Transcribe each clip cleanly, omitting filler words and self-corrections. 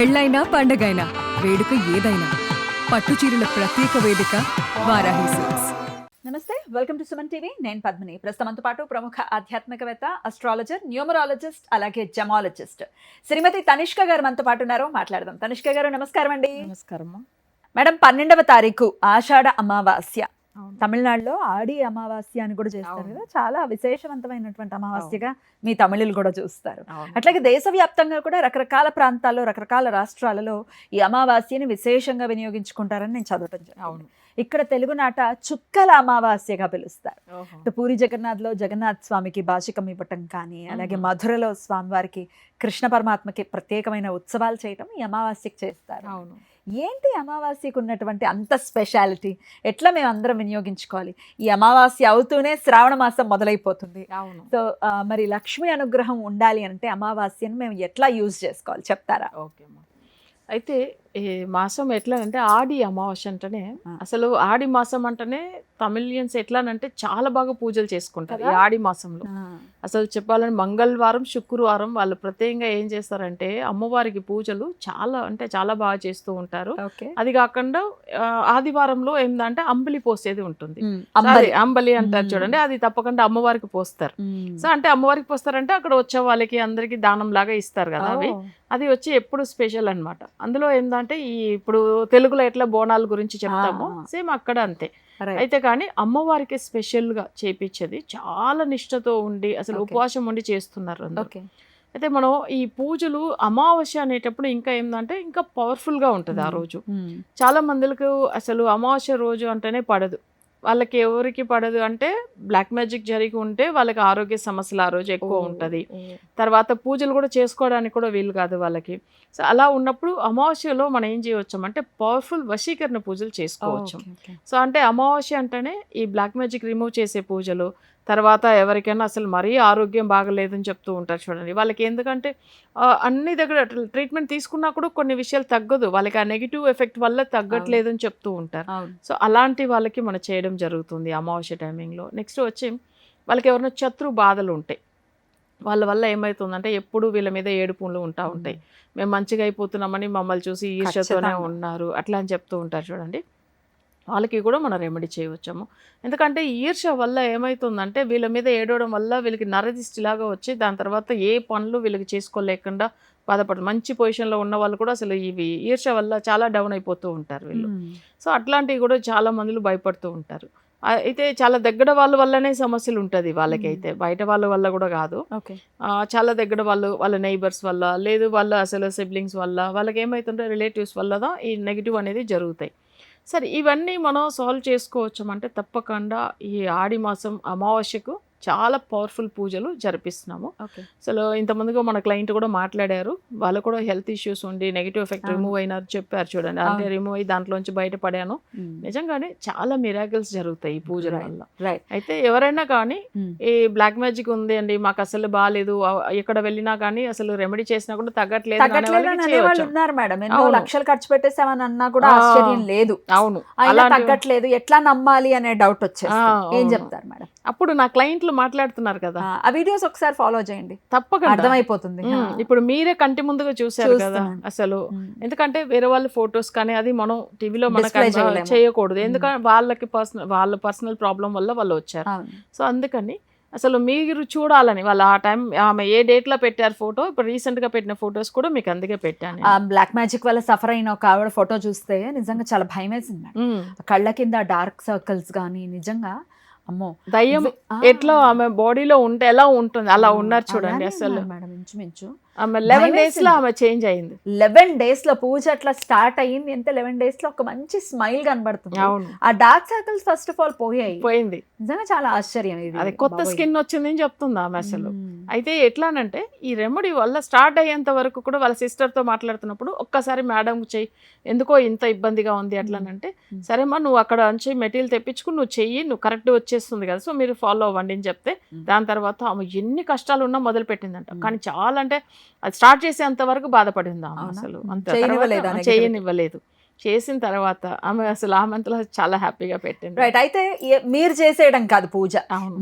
పెళ్ళైనా పండగైనా వేడుక ఏదైనా పట్టు చీరల ప్రత్యేక వేదిక వారాహి సిల్క్స్. నమస్తే, వెల్కమ్ టు సుమన్ టీవీ. నేను పద్మిని. ప్రస్తుతంతో పాటు ప్రముఖ ఆధ్యాత్మికవేత్త, అస్ట్రాలజర్, న్యూమరాలజిస్ట్, అలాగే జమాలజిస్ట్ శ్రీమతి తనిష్క గారు మనతో పాటు ఉన్నారు. మాట్లాడదాం. తనిష్క గారు నమస్కారం అండి. నమస్కారం మేడం, 12వ తారీఖు ఆషాఢ అమావాస్య. తమిళనాడులో ఆడి అమావాస్య అని కూడా చేస్తారు కదా, చాలా విశేషవంతమైనటువంటి అమావాస్యగా మీ తమిళులు కూడా చూస్తారు. అట్లాగే దేశవ్యాప్తంగా కూడా రకరకాల ప్రాంతాల్లో, రకరకాల రాష్ట్రాలలో ఈ అమావాస్యని విశేషంగా వినియోగించుకుంటారని నేను చదవటం జరిగింది. ఇక్కడ తెలుగునాట చుక్కల అమావాస్యగా పిలుస్తారు. పూరి జగన్నాథ్లో జగన్నాథ్ స్వామికి బాషికం ఇవ్వటం కానీ, అలాగే మధురలో స్వామివారికి కృష్ణ పరమాత్మకి ప్రత్యేకమైన ఉత్సవాలు చేయటం ఈ అమావాస్యకి చేస్తారు. ఏంటి అమావాస్యకు ఉన్నటువంటి అంత స్పెషాలిటీ? ఎట్లా మేము అందరం వినియోగించుకోవాలి? ఈ అమావాస్య అవుతూనే శ్రావణ మాసం మొదలైపోతుంది. సో మరి లక్ష్మి అనుగ్రహం ఉండాలి అంటే అమావాస్యను మేము ఎట్లా యూజ్ చేసుకోవాలి చెప్తారా? ఓకే. అయితే ఈ మాసం ఎట్లా అంటే ఆడి అమావాస్య అంటేనే, అసలు ఆడి మాసం అంటేనే తమిళియన్స్ ఎట్లానంటే చాలా బాగా పూజలు చేసుకుంటారు ఈ ఆడి మాసంలో. అసలు చెప్పాలని మంగళవారం, శుక్రవారం వాళ్ళు ప్రత్యేకంగా ఏం చేస్తారంటే అమ్మవారికి పూజలు చాలా అంటే చాలా బాగా చేస్తూ ఉంటారు. అది కాకుండా ఆదివారంలో ఏంటంటే అంబలి పోసేది ఉంటుంది. అంబలి అంటారు చూడండి, అది తప్పకుండా అమ్మవారికి పోస్తారు. సో అంటే అమ్మవారికి పోస్తారంటే అక్కడ వచ్చే వాళ్ళకి అందరికి దానం లాగా ఇస్తారు కదా, అది వచ్చి ఎప్పుడు స్పెషల్ అన్నమాట. అందులో ఏంటంటే ఈ ఇప్పుడు తెలుగులో ఎట్లా బోనాల గురించి చెప్తామో సేమ్ అక్కడ అంతే. అయితే కానీ అమ్మవారికి స్పెషల్ గా చేపించేది చాలా నిష్ఠతో ఉండి అసలు ఉపవాసం ఉండి చేస్తున్నారు అందరూ. అయితే మనం ఈ పూజలు అమావాస్య అనేటప్పుడు ఇంకా ఏంటంటే ఇంకా పవర్ఫుల్ గా ఉంటుంది ఆ రోజు. చాలా మందికి అసలు అమావాస్య రోజు అంటేనే పడదు. వాళ్ళకి ఎవరికి పడదు అంటే బ్లాక్ మ్యాజిక్ జరిగి ఉంటే వాళ్ళకి ఆరోగ్య సమస్యలు ఆ రోజు ఎక్కువ ఉంటుంది. తర్వాత పూజలు కూడా చేసుకోవడానికి కూడా వీలు కాదు వాళ్ళకి. సో అలా ఉన్నప్పుడు అమావాస్యలో మనం ఏం చేయవచ్చు అంటే పవర్ఫుల్ వశీకరణ పూజలు చేసుకోవచ్చు. సో అంటే అమావాస్య అంటేనే ఈ బ్లాక్ మ్యాజిక్ రిమూవ్ చేసే పూజలు. తర్వాత ఎవరికైనా అసలు మరీ ఆరోగ్యం బాగలేదని చెప్తూ ఉంటారు చూడండి, వాళ్ళకి ఎందుకంటే అన్ని దగ్గర ట్రీట్మెంట్ తీసుకున్నా కూడా కొన్ని విషయాలు తగ్గదు, వాళ్ళకి ఆ నెగిటివ్ ఎఫెక్ట్ వల్ల తగ్గట్లేదు అని చెప్తూ ఉంటారు. సో అలాంటి వాళ్ళకి మనం చేయడం జరుగుతుంది అమావాస్య టైమింగ్లో. నెక్స్ట్ వచ్చి వాళ్ళకి ఎవరైనా శత్రు బాధలు ఉంటాయి, వాళ్ళ వల్ల ఏమవుతుందంటే ఎప్పుడు వీళ్ళ మీద ఏడుపులు ఉంటా ఉంటాయి, మేము మంచిగా అయిపోతున్నామని మమ్మల్ని చూసి ఈర్ష్యతోనే ఉన్నారు అట్లా అని చెప్తూ ఉంటారు చూడండి, వాళ్ళకి కూడా మనం రెమెడీ చేయవచ్చాము. ఎందుకంటే ఈర్ష్య వల్ల ఏమవుతుందంటే వీళ్ళ మీద ఏడవడం వల్ల వీళ్ళకి నరదిష్టిలాగా వచ్చి దాని తర్వాత ఏ పనులు వీళ్ళకి చేసుకోలేకుండా బాధపడదు. మంచి పొజిషన్లో ఉన్న వాళ్ళు కూడా అసలు ఇవి ఈర్ష్య వల్ల చాలా డౌన్ అయిపోతూ ఉంటారు వీళ్ళు. సో అట్లాంటివి కూడా చాలా మందిలు భయపడుతూ ఉంటారు. అయితే చాలా దగ్గర వాళ్ళ వల్లనే సమస్యలు ఉంటుంది వాళ్ళకైతే, బయట వాళ్ళ వల్ల కూడా కాదు. చాలా దగ్గర వాళ్ళ నైబర్స్ వల్ల, లేదు వాళ్ళ అసలు సిబ్లింగ్స్ వల్ల, వాళ్ళకి ఏమవుతుంటే రిలేటివ్స్ వల్ల ఈ నెగిటివ్ అనేది జరుగుతాయి. సరే ఇవన్నీ మనం సాల్వ్ చేసుకోవచ్చు అంటే తప్పకుండా ఈ ఆడి మాసం అమావాస్యకు చాలా పవర్ఫుల్ పూజలు జరిపిస్తున్నాము. అసలు ఇంతమందిగా మన క్లయింట్ కూడా మాట్లాడారు, వాళ్ళు కూడా హెల్త్ ఇష్యూస్ ఉండి నెగిటివ్ ఎఫెక్ట్ రిమూవ్ అయినారు చెప్పారు చూడండి. అంటే రిమూవ్ అయ్యి దాంట్లోంచి బయటపడాను. నిజంగానే చాలా మిరాకిల్స్ జరుగుతాయి ఈ పూజల వల్ల. అయితే ఎవరైనా కానీ ఈ బ్లాక్ మ్యాజిక్ ఉంది అండి మాకు అసలు బాగాలేదు, ఎక్కడ వెళ్ళినా కానీ అసలు రెమెడీ చేసినా కూడా తగ్గట్లేదు ఉన్నారు మేడం. ఎన్నో లక్షలు ఖర్చు పెట్టేసామని అన్నా కూడా ఆశ్చర్యం లేదు. అవును, అలా తగ్గట్లేదు, ఎట్లా నమ్మాలి అనే డౌట్ వచ్చేస్తుంది. ఏం చెప్తారు మేడం? అప్పుడు నా క్లయింట్లు మాట్లాడుతున్నారు కదా, ఆ వీడియోస్ ఒకసారి ఫాలో చేయండి, తప్పకుండా అర్థమైపోతుంది. ఇప్పుడు మీరే కంటి ముందుగా చూసారు కదా అసలు. ఎందుకంటే వేరే వాళ్ళ ఫొటోస్ కానీ అది మనం టీవీలో మనకు చేయకూడదు, ఎందుకంటే వాళ్ళ పర్సనల్ ప్రాబ్లం వల్ల వాళ్ళు వచ్చారు. సో అందుకని అసలు మీరు చూడాలని వాళ్ళు ఆ టైం ఆమె ఏ డేట్లో పెట్టారు ఫోటో, ఇప్పుడు రీసెంట్గా పెట్టిన ఫొటోస్ కూడా మీకు అందుకే పెట్టాను. బ్లాక్ మ్యాజిక్ వల్ల సఫర్ అయిన ఒక ఆవిడ ఫోటో చూస్తే నిజంగా చాలా భయం వేసింది. కళ్ళ కింద డార్క్ సర్కిల్స్ కానీ నిజంగా అమ్మో దయ్యం ఎట్లా ఆమె బాడీలో ఉంటే ఎలా ఉంటుంది అలా ఉన్నారు చూడండి. అసలు మేడం ఇంచుమించు ఆమె 11 days లో ఆమె చేంజ్ అయింది. 11 days లో పూజ అట్లా స్టార్ట్ అయ్యింది అంటే 11 days లో ఒక మంచి స్మైల్ కనబడుతుంది. ఆ dark circles first of all పోయింది. నిజంగా చాలా ఆశ్చర్యం. ఇది అది కొత్త స్కిన్ వచ్చింది అని చెప్తుంది ఆమె అసలు. అయితే ఎట్లానంటే ఈ రెమెడీ వల్ల స్టార్ట్ అయ్యేంత వరకు కూడా వాళ్ళ సిస్టర్తో మాట్లాడుతున్నప్పుడు ఒక్కసారి మేడం చెయ్యి, ఎందుకో ఇంత ఇబ్బందిగా ఉంది అట్లానంటే, సరేమ్మా నువ్వు అక్కడ నుంచి మెటీరియల్ తెప్పించుకుని నువ్వు చెయ్యి, నువ్వు కరెక్ట్ వచ్చేస్తుంది కదా, సో మీరు ఫాలో అవ్వండి అని చెప్తే దాని తర్వాత ఆమె ఎన్ని కష్టాలు ఉన్నా మొదలు పెట్టిందంట. కానీ చాలా అంటే అది స్టార్ట్ చేసేంత వరకు బాధపడింది ఆమె అసలు. అంత చేయనివ్వలేదు. చేసిన తర్వాత ఆమె అసలు ఆమెంతలో చాలా హ్యాపీగా పెట్టింది. రైట్. అయితే మీరు చేసేయడం కాదు పూజ, అవును.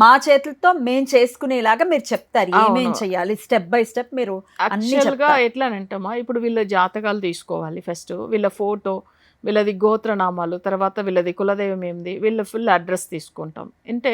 మా చేతులతో మేము చేసుకునేలాగా మీరు చెప్తారు అవును. ఏమేం చెయ్యాలి, స్టెప్ బై స్టెప్ మీరు అన్ని యాక్చువల్గా చెప్తారు. ఎట్లానంటమ్మా, ఇప్పుడు వీళ్ళ జాతకాలు తీసుకోవాలి ఫస్ట్, వీళ్ళ ఫోటో, వీళ్ళది గోత్రనామాలు, తర్వాత వీళ్ళది కులదైవం ఏంది, వీళ్ళ ఫుల్ అడ్రస్ తీసుకుంటాం. అంటే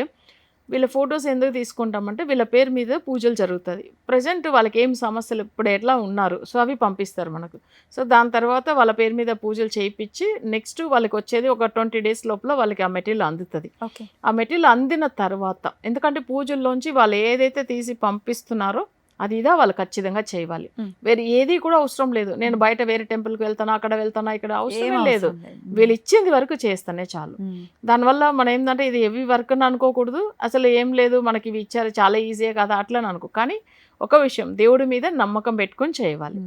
వీళ్ళ ఫొటోస్ ఎందుకు తీసుకుంటామంటే వీళ్ళ పేరు మీద పూజలు జరుగుతుంది. ప్రజెంట్ వాళ్ళకి ఏం సమస్యలు ఇప్పుడు ఎట్లా ఉన్నారు, సో అవి పంపిస్తారు మనకు. సో దాని తర్వాత వాళ్ళ పేరు మీద పూజలు చేయించి నెక్స్ట్ వాళ్ళకి వచ్చేది ఒక 20 days లోపల వాళ్ళకి ఆ మెటీరియల్ అందుతుంది. ఓకే. ఆ మెటీరియల్ అందిన తర్వాత, ఎందుకంటే పూజల్లోంచి వాళ్ళు ఏదైతే తీసి పంపిస్తున్నారో అది ఇదా వాళ్ళు ఖచ్చితంగా చేయాలి. వేరే ఏది కూడా అవసరం లేదు. నేను బయట వేరే టెంపుల్కి వెళ్తానా, అక్కడ వెళ్తానా, ఇక్కడ అవసరమే లేదు. వీళ్ళు ఇచ్చింది వరకు చేస్తానే చాలు. దానివల్ల మనం ఏంటంటే ఇది హెవీ వర్క్ అని అనుకోకూడదు, అసలు ఏం లేదు మనకి ఇవి ఇచ్చారు చాలా ఈజీయే కదా అట్లని అనుకో. కానీ ఒక విషయం, దేవుడి మీద నమ్మకం పెట్టుకొని చేయాలి.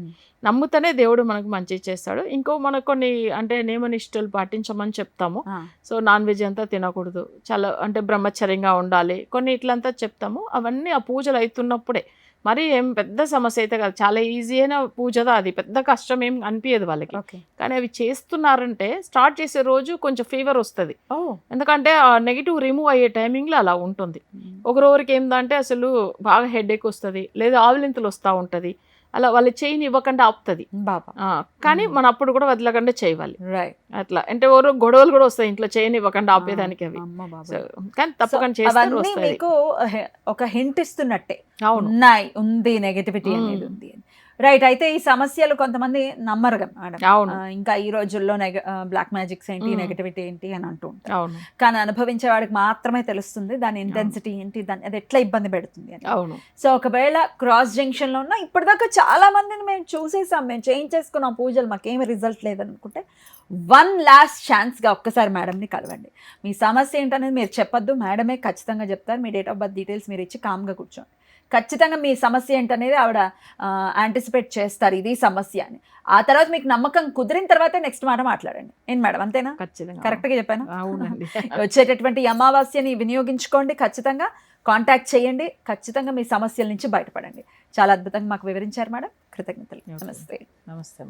నమ్ముతనే దేవుడు మనకు మంచి చేస్తాడు. ఇంకో మనకు కొన్ని అంటే నియమనిష్టలు పాటించమని చెప్తాము. సో నాన్ వెజ్ అంతా తినకూడదు, చాలా అంటే బ్రహ్మచర్యంగా ఉండాలి, కొన్ని ఇట్లంతా చెప్తాము. అవన్నీ ఆ పూజలు అవుతున్నప్పుడే, మరి ఏం పెద్ద సమస్య అయితే కాదు, చాలా ఈజీ అయిన పూజదా, అది పెద్ద కష్టం ఏం అనిపించదు వాళ్ళకి. కానీ అవి చేస్తున్నారంటే స్టార్ట్ చేసే రోజు కొంచెం ఫీవర్ వస్తుంది, ఎందుకంటే ఆ నెగిటివ్ రిమూవ్ అయ్యే టైమింగ్లో అలా ఉంటుంది. ఒకరోరికి ఏంటంటే అసలు బాగా హెడేక్ వస్తుంది, లేదా ఆవిలింతలు వస్తూ ఉంటుంది, అలా వాళ్ళు చేయని ఇవ్వకుండా ఆపుతుంది. కానీ మనం అప్పుడు కూడా వదలకుండా చేయాలి. అట్లా అంటే ఎవరు గొడవలు కూడా వస్తాయి ఇంట్లో, చేయని ఇవ్వకుండా ఆపేదానికి అవి. కానీ తప్పకుండా చేస్తారు. మీకు ఒక హింట్ ఇస్తున్నట్టే ఉంది నెగటివిటీ అనేది ఉంది. రైట్. అయితే ఈ సమస్యలు కొంతమంది నమ్మరు మేడం. ఇంకా ఈ రోజుల్లో బ్లాక్ మ్యాజిక్స్ ఏంటి, నెగటివిటీ ఏంటి అని అంటూ ఉంటారు. కానీ అనుభవించే వాడికి మాత్రమే తెలుస్తుంది దాని ఇంటెన్సిటీ ఏంటి, దాన్ని అది ఎట్లా ఇబ్బంది పెడుతుంది అని. సో ఒకవేళ క్రాస్ జంక్షన్ లో ఉన్న ఇప్పటిదాకా చాలా మందిని మేము చూసేసాం, మేము చేయించేసుకున్నాం పూజలు, మాకేమి రిజల్ట్ లేదనుకుంటే 1 last ఛాన్స్ గా ఒక్కసారి మేడంని కలవండి. మీ సమస్య ఏంటనేది మీరు చెప్పొద్దు, మేడమే ఖచ్చితంగా చెప్తారు. మీ డేట్ ఆఫ్ బర్త్ డీటెయిల్స్ మీరు ఇచ్చి కామ్గా కూర్చోండి. ఖచ్చితంగా మీ సమస్య ఏంటనేది ఆవిడ యాంటిసిపేట్ చేస్తారు, ఇది సమస్య అని. ఆ తర్వాత మీకు నమ్మకం కుదిరిన తర్వాతే నెక్స్ట్ మాట మాట్లాడండి. ఏం మేడం, అంతేనా? ఖచ్చితంగా కరెక్ట్గా చెప్పాను. వచ్చేటటువంటి అమావాస్యని వినియోగించుకోండి, ఖచ్చితంగా కాంటాక్ట్ చేయండి, ఖచ్చితంగా మీ సమస్యల నుంచి బయటపడండి. చాలా అద్భుతంగా మాకు వివరించారు మేడం, కృతజ్ఞతలు. నమస్తే. నమస్తే.